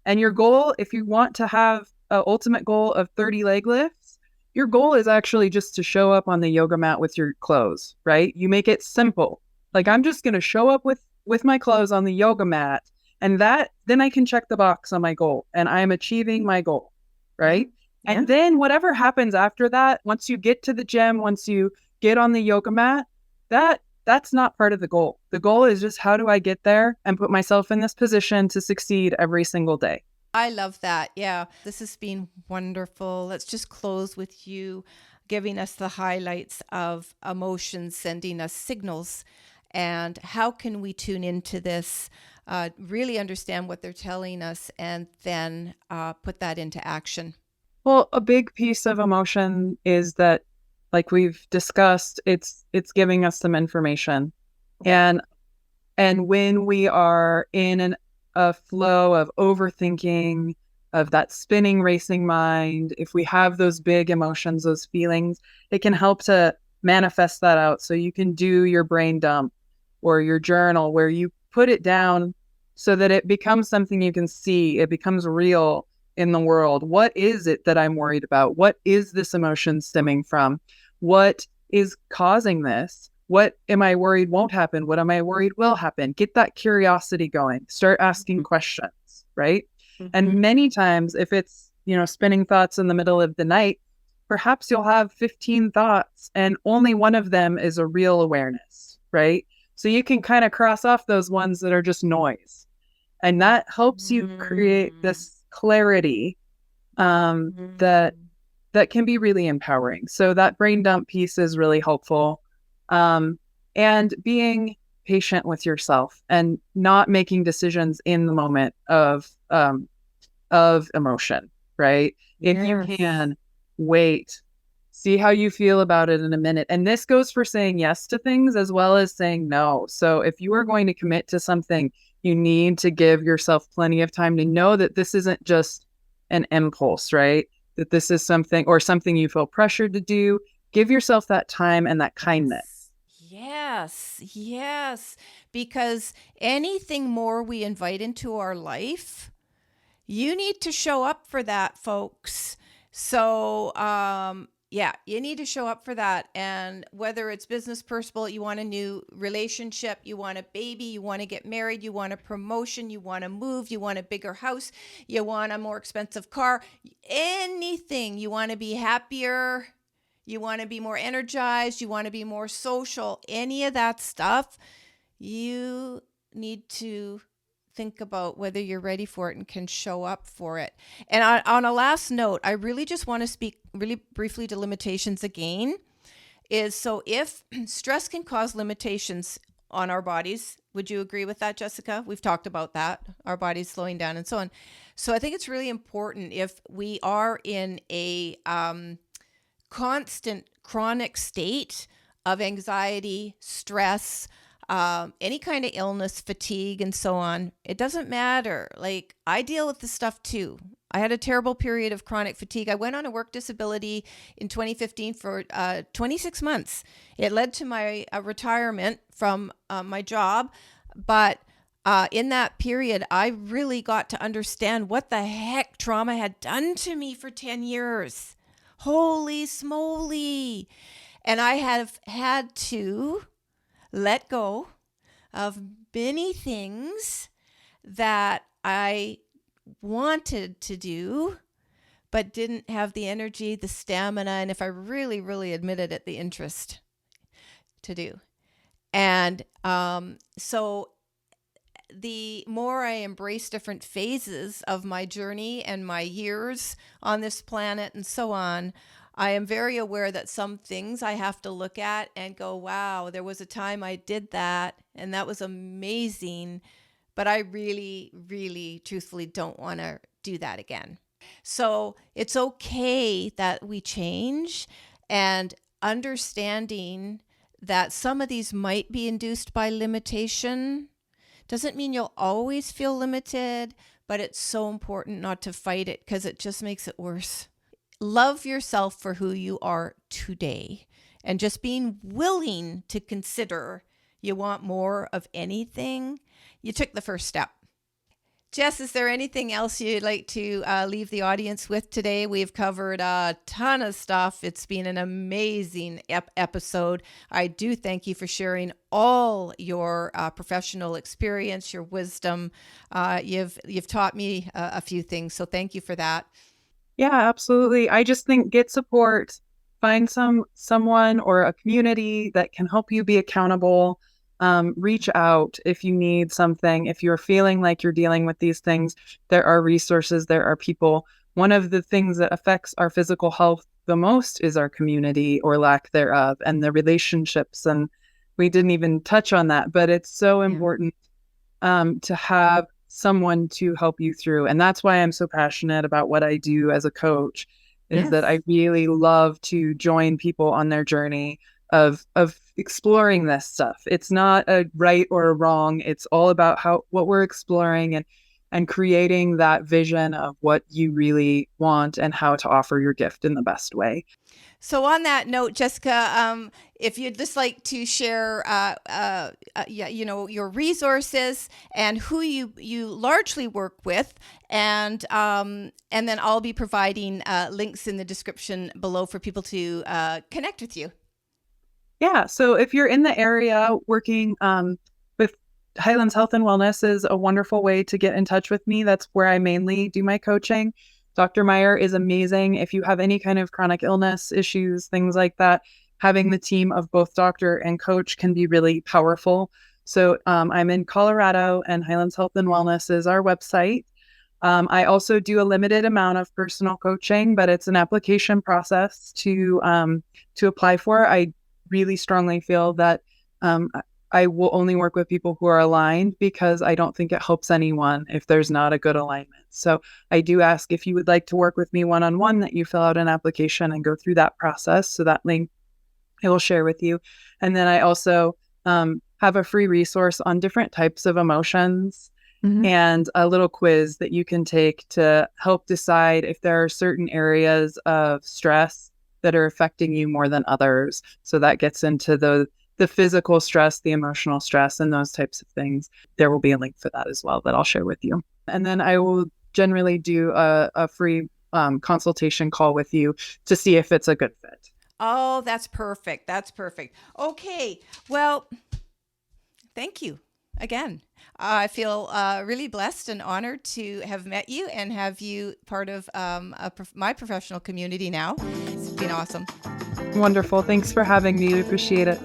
And your goal, if you want to have an ultimate goal of 30 leg lifts, your goal is actually just to show up on the yoga mat with your clothes, right? You make it simple. Like, I'm just going to show up with my clothes on the yoga mat, and then I can check the box on my goal and I'm achieving my goal, right? Yeah. And then whatever happens after that, once you get to the gym, once you get on the yoga mat, that's not part of the goal. The goal is just, how do I get there and put myself in this position to succeed every single day? I love that. Yeah, this has been wonderful. Let's just close with you giving us the highlights of emotions, sending us signals, and how can we tune into this, really understand what they're telling us, and then put that into action. Well, a big piece of emotion is that, like we've discussed, it's giving us some information. And when we are in a flow of overthinking, of that spinning, racing mind, if we have those big emotions, those feelings, it can help to manifest that out. So you can do your brain dump or your journal where you put it down so that it becomes something you can see. It becomes real in the world. What is it that I'm worried about? What is this emotion stemming from? What is causing this? What am I worried won't happen? What am I worried will happen? Get that curiosity going. Start asking questions, right? And many times, if it's, spinning thoughts in the middle of the night, perhaps you'll have 15 thoughts and only one of them is a real awareness, right? So you can kind of cross off those ones that are just noise. And that helps you create this clarity that can be really empowering. So that brain dump piece is really helpful. And being patient with yourself and not making decisions in the moment of emotion, right? If you can wait, see how you feel about it in a minute. And this goes for saying yes to things as well as saying no. So if you are going to commit to something, you need to give yourself plenty of time to know that this isn't just an impulse, right? That this is something you feel pressured to do. Give yourself that time and that kindness. Yes. Because anything more we invite into our life, you need to show up for that, folks. So, you need to show up for that. And whether it's business, personal, you want a new relationship, you want a baby, you want to get married, you want a promotion, you want to move, you want a bigger house, you want a more expensive car, anything, you want to be happier, you want to be more energized, you want to be more social, any of that stuff, you need to think about whether you're ready for it and can show up for it. And on a last note, I really just want to speak really briefly to limitations again. So if stress can cause limitations on our bodies. Would you agree with that, Jessica? We've talked about that, our bodies slowing down and so on. So I think it's really important if we are in a constant chronic state of anxiety, stress, any kind of illness, fatigue, and so on. It doesn't matter. Like, I deal with this stuff too. I had a terrible period of chronic fatigue. I went on a work disability in 2015 for 26 months. It led to my retirement from my job. But in that period, I really got to understand what the heck trauma had done to me for 10 years. Holy smoly. And I have had to let go of many things that I wanted to do, but didn't have the energy, the stamina, and if I really, really admitted it, the interest to do. And so the more I embrace different phases of my journey and my years on this planet and so on, I am very aware that some things I have to look at and go, wow, there was a time I did that and that was amazing, but I really, really truthfully don't want to do that again. So it's okay that we change, and understanding that some of these might be induced by limitation doesn't mean you'll always feel limited, but it's so important not to fight it because it just makes it worse. Love yourself for who you are today, and just being willing to consider you want more of anything, you took the first step. Jess, is there anything else you'd like to leave the audience with today? We've covered a ton of stuff. It's been an amazing episode. I do thank you for sharing all your professional experience, your wisdom. You've taught me a few things, so thank you for that. Yeah, absolutely. I just think get support, find someone or a community that can help you be accountable. Reach out if you need something. If you're feeling like you're dealing with these things, there are resources, there are people. One of the things that affects our physical health the most is our community or lack thereof, and the relationships. And we didn't even touch on that, but it's so important to have someone to help you through. And that's why I'm so passionate about what I do as a coach, is that I really love to join people on their journey of exploring this stuff. It's not a right or a wrong. It's all about what we're exploring and creating that vision of what you really want and how to offer your gift in the best way. So on that note, Jessica, if you'd just like to share, your resources and who you largely work with, and then I'll be providing links in the description below for people to connect with you. Yeah. So if you're in the area working with Highlands Health and Wellness is a wonderful way to get in touch with me. That's where I mainly do my coaching. Dr. Meyer is amazing. If you have any kind of chronic illness issues, things like that, having the team of both doctor and coach can be really powerful. So I'm in Colorado, and Highlands Health and Wellness is our website. I also do a limited amount of personal coaching, but it's an application process to apply for. I really strongly feel that I will only work with people who are aligned, because I don't think it helps anyone if there's not a good alignment. So I do ask if you would like to work with me one-on-one, that you fill out an application and go through that process. So that link I will share with you. And then I also have a free resource on different types of emotions and a little quiz that you can take to help decide if there are certain areas of stress that are affecting you more than others. So that gets into the physical stress, the emotional stress, and those types of things. There will be a link for that as well that I'll share with you. And then I will generally do a free consultation call with you to see if it's a good fit. Oh, that's perfect. That's perfect. Okay. Well, thank you again. I feel really blessed and honored to have met you and have you part of my professional community now. It's been awesome. Wonderful. Thanks for having me. We appreciate it.